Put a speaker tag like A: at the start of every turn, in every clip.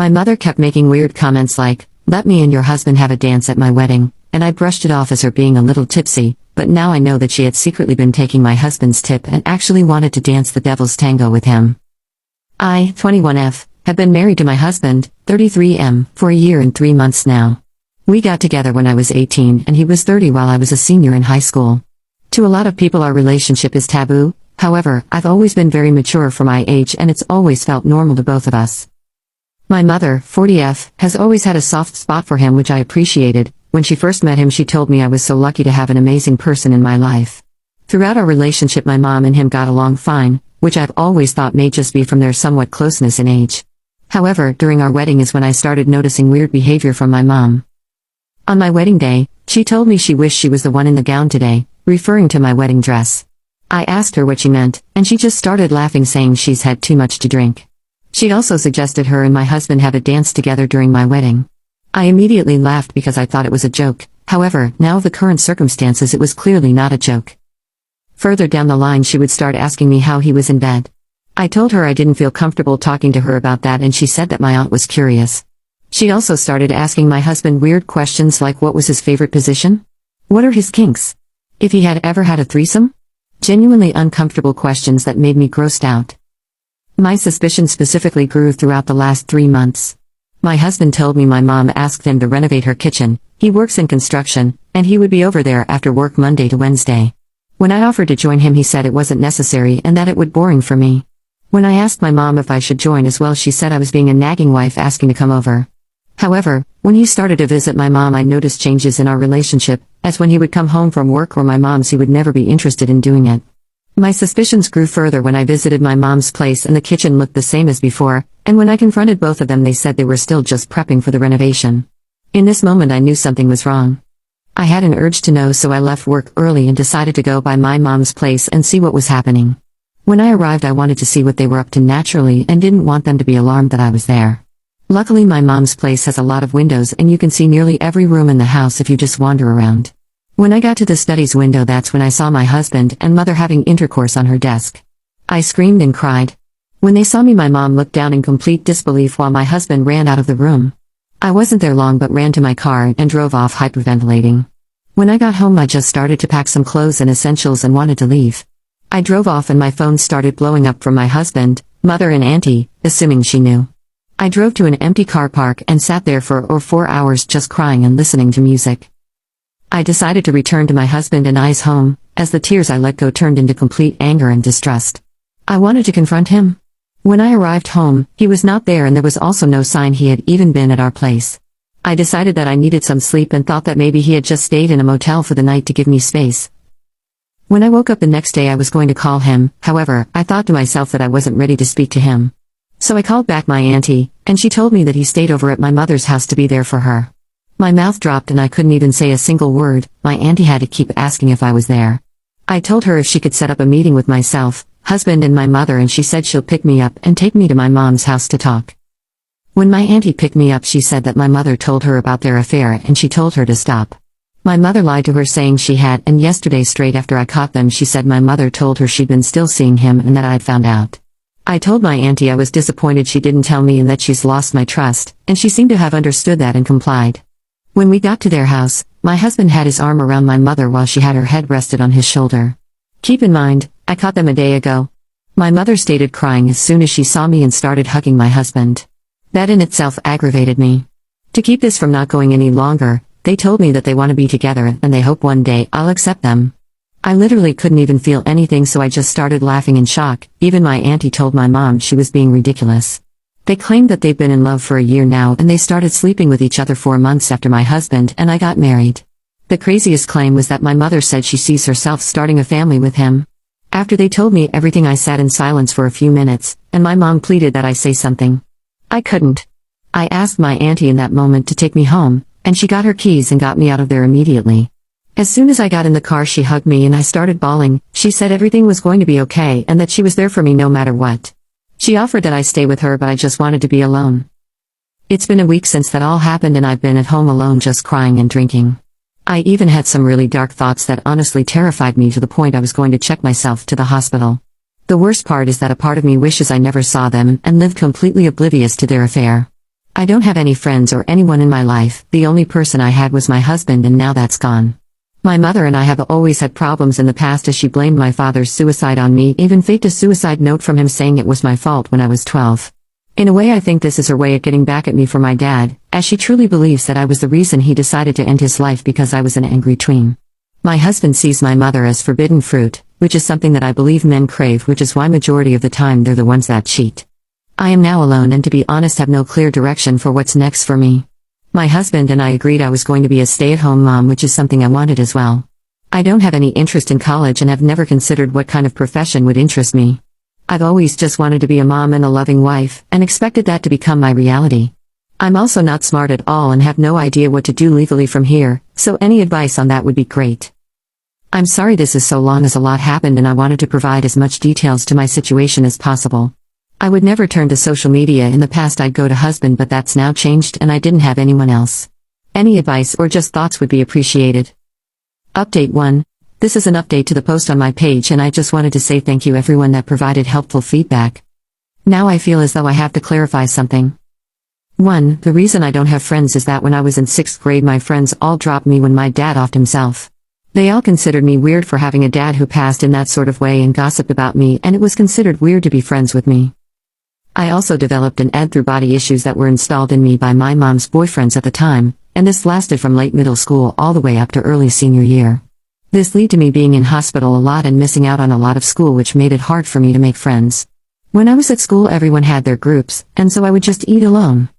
A: My mother kept making weird comments like, "Let me and your husband have a dance at my wedding," and I brushed it off as her being a little tipsy, but now I know that she had secretly been taking my husband's tip and actually wanted to dance the devil's tango with him. I, 21F, have been married to my husband, 33M, for a year and 3 months now. We got together when I was 18 and he was 30 while I was a senior in high school. To a lot of people our relationship is taboo, however, I've always been very mature for my age and it's always felt normal to both of us. My mother, 40F, has always had a soft spot for him which I appreciated. When she first met him she told me I was so lucky to have an amazing person in my life. Throughout our relationship my mom and him got along fine, which I've always thought may just be from their somewhat closeness in age. However, during our wedding is when I started noticing weird behavior from my mom. On my wedding day, she told me she wished she was the one in the gown today, referring to my wedding dress. I asked her what she meant, and she just started laughing saying she's had too much to drink. She also suggested her and my husband have a dance together during my wedding. I immediately laughed because I thought it was a joke, however, now of the current circumstances it was clearly not a joke. Further down the line she would start asking me how he was in bed. I told her I didn't feel comfortable talking to her about that and she said that my aunt was curious. She also started asking my husband weird questions like what was his favorite position? What are his kinks? If he had ever had a threesome? Genuinely uncomfortable questions that made me grossed out. My suspicion specifically grew throughout the last 3 months. My husband told me my mom asked him to renovate her kitchen. He works in construction, and he would be over there after work Monday to Wednesday. When I offered to join him he said it wasn't necessary and that it would boring for me. When I asked my mom if I should join as well she said I was being a nagging wife asking to come over. However, when he started to visit my mom I noticed changes in our relationship, as when he would come home from work or my mom's he would never be interested in doing it. My suspicions grew further when I visited my mom's place and the kitchen looked the same as before, and when I confronted both of them they said they were still just prepping for the renovation. In this moment I knew something was wrong. I had an urge to know so I left work early and decided to go by my mom's place and see what was happening. When I arrived I wanted to see what they were up to naturally and didn't want them to be alarmed that I was there. Luckily my mom's place has a lot of windows and you can see nearly every room in the house if you just wander around. When I got to the study's window that's when I saw my husband and mother having intercourse on her desk. I screamed and cried. When they saw me my mom looked down in complete disbelief while my husband ran out of the room. I wasn't there long but ran to my car and drove off hyperventilating. When I got home I just started to pack some clothes and essentials and wanted to leave. I drove off and my phone started blowing up from my husband, mother and auntie, assuming she knew. I drove to an empty car park and sat there for 4 hours just crying and listening to music. I decided to return to my husband and I's home, as the tears I let go turned into complete anger and distrust. I wanted to confront him. When I arrived home, he was not there and there was also no sign he had even been at our place. I decided that I needed some sleep and thought that maybe he had just stayed in a motel for the night to give me space. When I woke up the next day I was going to call him, however, I thought to myself that I wasn't ready to speak to him. So I called back my auntie, and she told me that he stayed over at my mother's house to be there for her. My mouth dropped and I couldn't even say a single word. My auntie had to keep asking if I was there. I told her if she could set up a meeting with myself, husband and my mother and she said she'll pick me up and take me to my mom's house to talk. When my auntie picked me up she said that my mother told her about their affair and she told her to stop. My mother lied to her saying she had and yesterday straight after I caught them she said my mother told her she'd been still seeing him and that I'd found out. I told my auntie I was disappointed she didn't tell me and that she's lost my trust, and she seemed to have understood that and complied. When we got to their house, my husband had his arm around my mother while she had her head rested on his shoulder. Keep in mind, I caught them a day ago. My mother started crying as soon as she saw me and started hugging my husband. That in itself aggravated me. To keep this from not going any longer, they told me that they want to be together and they hope one day I'll accept them. I literally couldn't even feel anything so I just started laughing in shock. Even my auntie told my mom she was being ridiculous. They claimed that they've been in love for a year now and they started sleeping with each other 4 months after my husband and I got married. The craziest claim was that my mother said she sees herself starting a family with him. After they told me everything I sat in silence for a few minutes, and my mom pleaded that I say something. I couldn't. I asked my auntie in that moment to take me home, and she got her keys and got me out of there immediately. As soon as I got in the car she hugged me and I started bawling. She said everything was going to be okay and that she was there for me no matter what. She offered that I stay with her but I just wanted to be alone. It's been a week since that all happened and I've been at home alone just crying and drinking. I even had some really dark thoughts that honestly terrified me to the point I was going to check myself to the hospital. The worst part is that a part of me wishes I never saw them and lived completely oblivious to their affair. I don't have any friends or anyone in my life. The only person I had was my husband, and now that's gone. My mother and I have always had problems in the past, as she blamed my father's suicide on me, even faked a suicide note from him saying it was my fault when I was 12. In a way, I think this is her way of getting back at me for my dad, as she truly believes that I was the reason he decided to end his life because I was an angry tween. My husband sees my mother as forbidden fruit, which is something that I believe men crave, which is why majority of the time they're the ones that cheat. I am now alone and, to be honest, have no clear direction for what's next for me. My husband and I agreed I was going to be a stay-at-home mom, which is something I wanted as well. I don't have any interest in college and have never considered what kind of profession would interest me. I've always just wanted to be a mom and a loving wife, and expected that to become my reality. I'm also not smart at all and have no idea what to do legally from here, so any advice on that would be great. I'm sorry this is so long, as a lot happened and I wanted to provide as much details to my situation as possible. I would never turn to social media. In the past I'd go to husband, but that's now changed and I didn't have anyone else. Any advice or just thoughts would be appreciated. Update 1. This is an update to the post on my page, and I just wanted to say thank you everyone that provided helpful feedback. Now I feel as though I have to clarify something. 1. The reason I don't have friends is that when I was in 6th grade my friends all dropped me when my dad offed himself. They all considered me weird for having a dad who passed in that sort of way and gossiped about me, and it was considered weird to be friends with me. I also developed an ED through body issues that were installed in me by my mom's boyfriends at the time, and this lasted from late middle school all the way up to early senior year. This led to me being in hospital a lot and missing out on a lot of school, which made it hard for me to make friends. When I was at school everyone had their groups, and so I would just eat alone.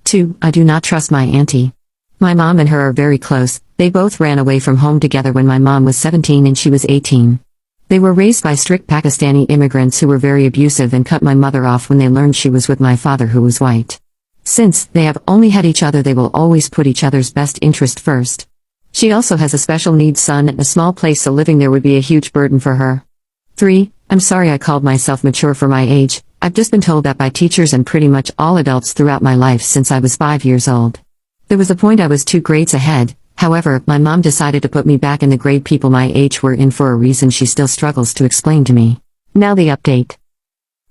A: 2. I do not trust my auntie. My mom and her are very close. They both ran away from home together when my mom was 17 and she was 18. They were raised by strict Pakistani immigrants who were very abusive and cut my mother off when they learned she was with my father, who was white. Since they have only had each other, they will always put each other's best interest first. She also has a special needs son and a small place, so living there would be a huge burden for her. 3. I'm sorry I called myself mature for my age. I've just been told that by teachers and pretty much all adults throughout my life since I was 5 years old. There was a point I was 2 grades ahead. However, my mom decided to put me back in the grade people my age were in for a reason she still struggles to explain to me. Now the update.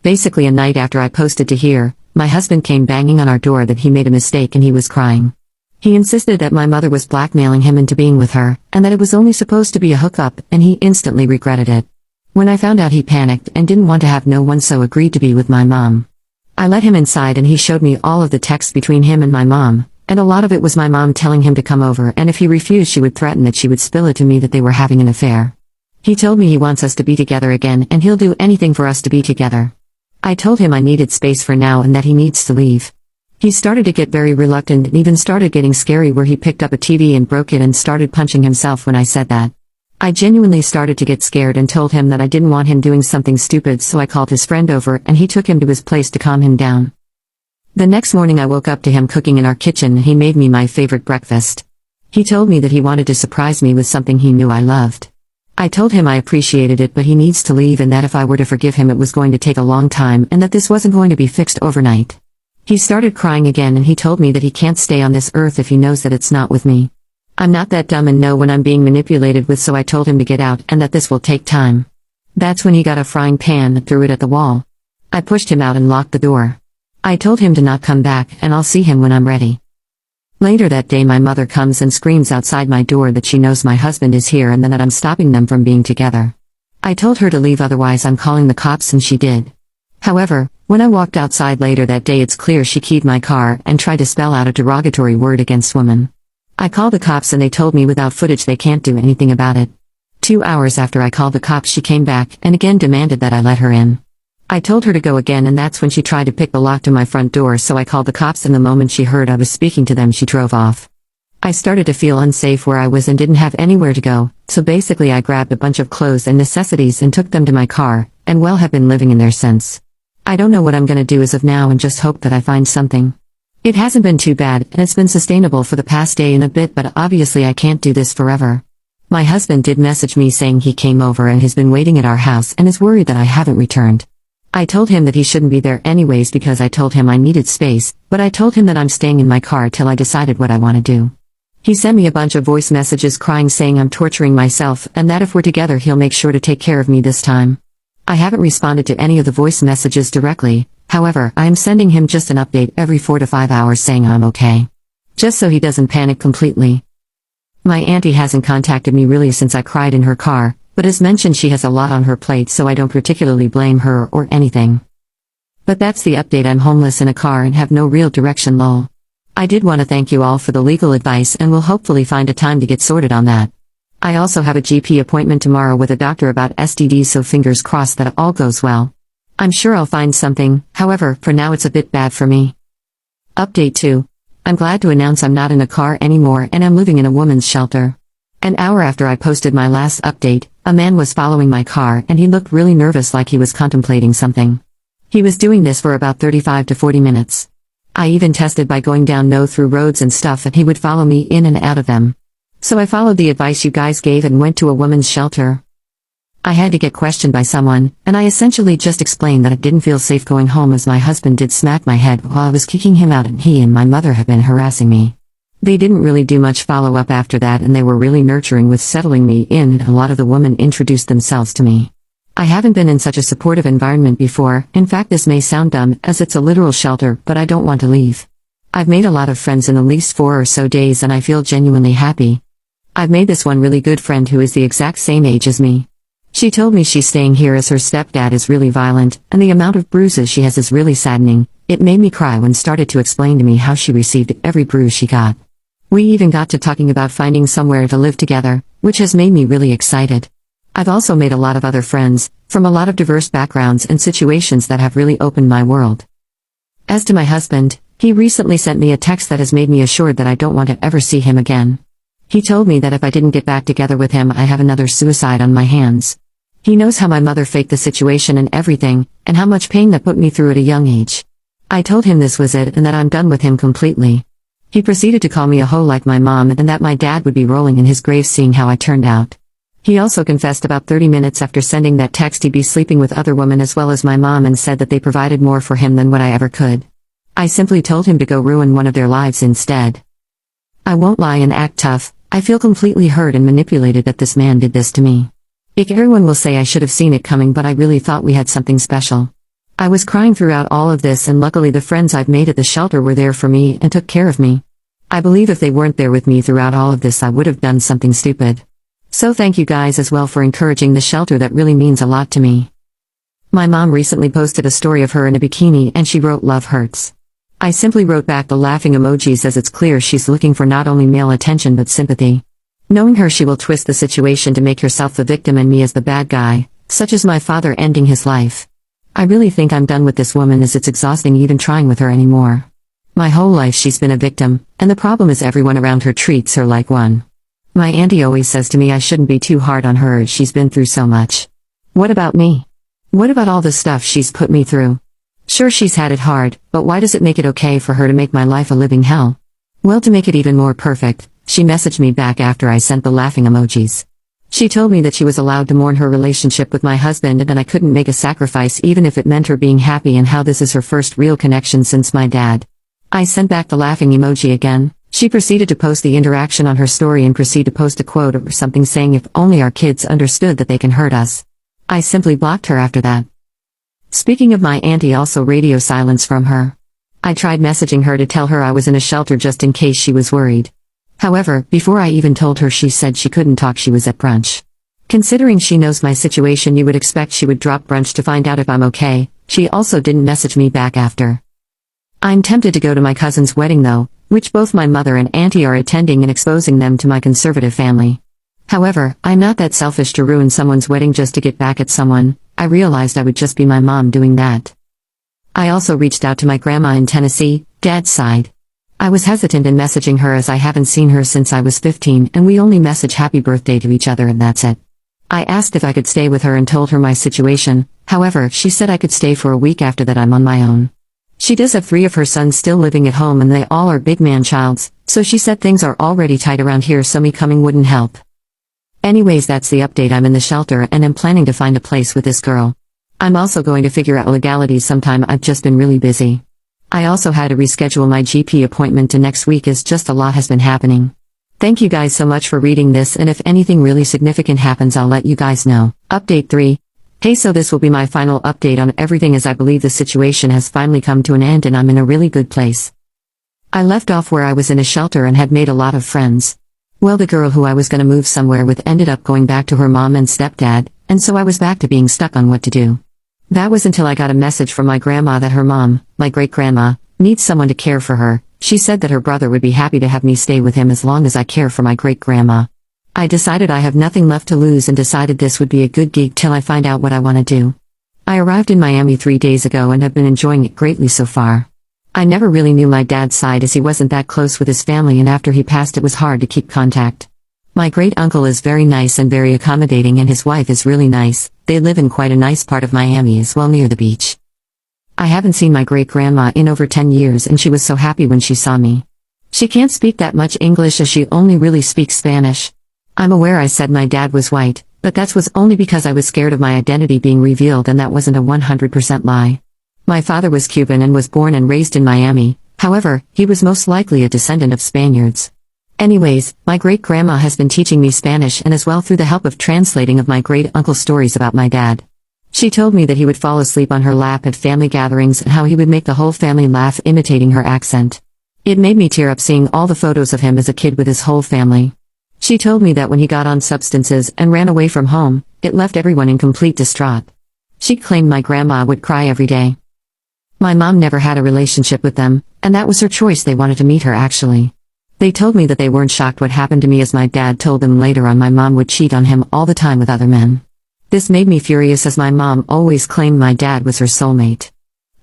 A: Basically, a night after I posted to here, my husband came banging on our door that he made a mistake and he was crying. He insisted that my mother was blackmailing him into being with her, and that it was only supposed to be a hookup, and he instantly regretted it. When I found out, he panicked and didn't want to have no one, so agreed to be with my mom. I let him inside and he showed me all of the texts between him and my mom, and a lot of it was my mom telling him to come over, and if he refused she would threaten that she would spill it to me that they were having an affair. He told me he wants us to be together again and he'll do anything for us to be together. I told him I needed space for now and that he needs to leave. He started to get very reluctant and even started getting scary, where he picked up a TV and broke it and started punching himself when I said that. I genuinely started to get scared and told him that I didn't want him doing something stupid, so I called his friend over and he took him to his place to calm him down. The next morning I woke up to him cooking in our kitchen and he made me my favorite breakfast. He told me that he wanted to surprise me with something he knew I loved. I told him I appreciated it, but he needs to leave and that if I were to forgive him it was going to take a long time and that this wasn't going to be fixed overnight. He started crying again and he told me that he can't stay on this earth if he knows that it's not with me. I'm not that dumb and know when I'm being manipulated with, so I told him to get out and that this will take time. That's when he got a frying pan and threw it at the wall. I pushed him out and locked the door. I told him to not come back and I'll see him when I'm ready. Later that day my mother comes and screams outside my door that she knows my husband is here and then that I'm stopping them from being together. I told her to leave, otherwise I'm calling the cops, and she did. However, when I walked outside later that day, it's clear she keyed my car and tried to spell out a derogatory word against women. I called the cops and they told me without footage they can't do anything about it. 2 hours after I called the cops she came back and again demanded that I let her in. I told her to go again, and that's when she tried to pick the lock to my front door, so I called the cops, and the moment she heard I was speaking to them she drove off. I started to feel unsafe where I was and didn't have anywhere to go, so basically I grabbed a bunch of clothes and necessities and took them to my car, and well, have been living in there since. I don't know what I'm gonna do as of now and just hope that I find something. It hasn't been too bad and it's been sustainable for the past day and a bit, but obviously I can't do this forever. My husband did message me saying he came over and has been waiting at our house and is worried that I haven't returned. I told him that he shouldn't be there anyways because I told him I needed space, but I told him that I'm staying in my car till I decided what I want to do. He sent me a bunch of voice messages crying saying I'm torturing myself and that if we're together he'll make sure to take care of me this time. I haven't responded to any of the voice messages directly. However, I am sending him just an update every 4 to 5 hours saying I'm okay. Just so he doesn't panic completely. My auntie hasn't contacted me really since I cried in her car, but as mentioned she has a lot on her plate so I don't particularly blame her or anything. But that's the update. I'm homeless in a car and have no real direction lol. I did want to thank you all for the legal advice and will hopefully find a time to get sorted on that. I also have a GP appointment tomorrow with a doctor about STDs so fingers crossed that all goes well. I'm sure I'll find something, however, for now it's a bit bad for me. Update 2. I'm glad to announce I'm not in a car anymore and I'm living in a woman's shelter. An hour after I posted my last update, a man was following my car and he looked really nervous like he was contemplating something. He was doing this for about 35 to 40 minutes. I even tested by going down no through roads and stuff and he would follow me in and out of them. So I followed the advice you guys gave and went to a woman's shelter. I had to get questioned by someone, and I essentially just explained that I didn't feel safe going home as my husband did smack my head while I was kicking him out and he and my mother have been harassing me. They didn't really do much follow-up after that and they were really nurturing with settling me in and a lot of the women introduced themselves to me. I haven't been in such a supportive environment before. In fact, this may sound dumb as it's a literal shelter, but I don't want to leave. I've made a lot of friends in the least 4 or so days and I feel genuinely happy. I've made this one really good friend who is the exact same age as me. She told me she's staying here as her stepdad is really violent, and the amount of bruises she has is really saddening. It made me cry when started to explain to me how she received every bruise she got. We even got to talking about finding somewhere to live together, which has made me really excited. I've also made a lot of other friends, from a lot of diverse backgrounds and situations that have really opened my world. As to my husband, he recently sent me a text that has made me assured that I don't want to ever see him again. He told me that if I didn't get back together with him I have another suicide on my hands. He knows how my mother faked the situation and everything, and how much pain that put me through at a young age. I told him this was it and that I'm done with him completely. He proceeded to call me a hoe like my mom and that my dad would be rolling in his grave seeing how I turned out. He also confessed about 30 minutes after sending that text he'd be sleeping with other women as well as my mom and said that they provided more for him than what I ever could. I simply told him to go ruin one of their lives instead. I won't lie and act tough. I feel completely hurt and manipulated that this man did this to me. Everyone will say I should have seen it coming, but I really thought we had something special. I was crying throughout all of this and luckily the friends I've made at the shelter were there for me and took care of me. I believe if they weren't there with me throughout all of this I would have done something stupid. So thank you guys as well for encouraging the shelter, that really means a lot to me. My mom recently posted a story of her in a bikini and she wrote "Love hurts." I simply wrote back the laughing emojis as it's clear she's looking for not only male attention but sympathy. Knowing her, she will twist the situation to make herself the victim and me as the bad guy, such as my father ending his life. I really think I'm done with this woman as it's exhausting even trying with her anymore. My whole life she's been a victim, and the problem is everyone around her treats her like one. My auntie always says to me I shouldn't be too hard on her as she's been through so much. What about me? What about all the stuff she's put me through? Sure, she's had it hard, but why does it make it okay for her to make my life a living hell? Well, to make it even more perfect, she messaged me back after I sent the laughing emojis. She told me that she was allowed to mourn her relationship with my husband and that I couldn't make a sacrifice even if it meant her being happy, and how this is her first real connection since my dad. I sent back the laughing emoji again. She proceeded to post the interaction on her story and proceed to post a quote or something saying if only our kids understood that they can hurt us. I simply blocked her after that. Speaking of my auntie, also radio silence from her. I tried messaging her to tell her I was in a shelter just in case she was worried. However, before I even told her, she said she couldn't talk, she was at brunch. Considering she knows my situation, you would expect she would drop brunch to find out if I'm okay. She also didn't message me back after. I'm tempted to go to my cousin's wedding though, which both my mother and auntie are attending, and exposing them to my conservative family. However, I'm not that selfish to ruin someone's wedding just to get back at someone. I realized I would just be my mom doing that. I also reached out to my grandma in Tennessee, Dad's side. I was hesitant in messaging her as I haven't seen her since I was 15 and we only message happy birthday to each other and that's it. I asked if I could stay with her and told her my situation. However, she said I could stay for a week, after that I'm on my own. She does have 3 of her sons still living at home and they all are big man childs, so she said things are already tight around here, so me coming wouldn't help. Anyways, that's the update. I'm in the shelter and am planning to find a place with this girl. I'm also going to figure out legalities sometime. I've just been really busy. I also had to reschedule my GP appointment to next week as just a lot has been happening. Thank you guys so much for reading this, and if anything really significant happens I'll let you guys know. Update 3. Hey, so this will be my final update on everything as I believe the situation has finally come to an end and I'm in a really good place. I left off where I was in a shelter and had made a lot of friends. Well, the girl who I was gonna move somewhere with ended up going back to her mom and stepdad, and so I was back to being stuck on what to do. That was until I got a message from my grandma that her mom, my great-grandma, needs someone to care for her. She said that her brother would be happy to have me stay with him as long as I care for my great-grandma. I decided I have nothing left to lose and decided this would be a good gig till I find out what I want to do. I arrived in Miami 3 days ago and have been enjoying it greatly so far. I never really knew my dad's side as he wasn't that close with his family, and after he passed it was hard to keep contact. My great-uncle is very nice and very accommodating, and his wife is really nice. They live in quite a nice part of Miami as well, near the beach. I haven't seen my great-grandma in over 10 years and she was so happy when she saw me. She can't speak that much English as she only really speaks Spanish. I'm aware I said my dad was white, but that was only because I was scared of my identity being revealed, and that wasn't a 100% lie. My father was Cuban and was born and raised in Miami, however, he was most likely a descendant of Spaniards. Anyways, my great-grandma has been teaching me Spanish, and as well through the help of translating of my great-uncle's stories about my dad. She told me that he would fall asleep on her lap at family gatherings and how he would make the whole family laugh imitating her accent. It made me tear up seeing all the photos of him as a kid with his whole family. She told me that when he got on substances and ran away from home, it left everyone in complete distraught. She claimed my grandma would cry every day. My mom never had a relationship with them, and that was her choice. They wanted to meet her actually. They told me that they weren't shocked what happened to me, as my dad told them later on my mom would cheat on him all the time with other men. This made me furious as my mom always claimed my dad was her soulmate.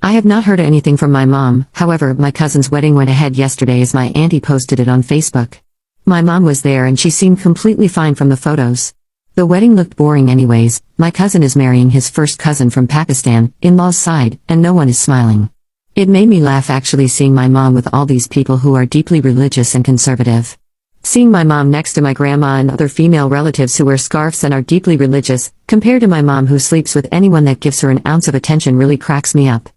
A: I have not heard anything from my mom, however, my cousin's wedding went ahead yesterday as my auntie posted it on Facebook. My mom was there and she seemed completely fine from the photos. The wedding looked boring anyways. My cousin is marrying his first cousin from Pakistan, in-law's side, and no one is smiling. It made me laugh actually seeing my mom with all these people who are deeply religious and conservative. Seeing my mom next to my grandma and other female relatives who wear scarves and are deeply religious, compared to my mom who sleeps with anyone that gives her an ounce of attention, really cracks me up.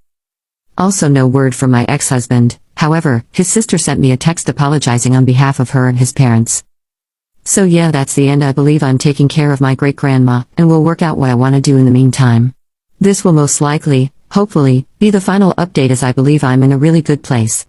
A: Also, no word from my ex-husband. However, his sister sent me a text apologizing on behalf of her and his parents. So yeah, that's the end. I believe I'm taking care of my great-grandma, and will work out what I want to do in the meantime. This will most likely, hopefully, be the final update as I believe I'm in a really good place.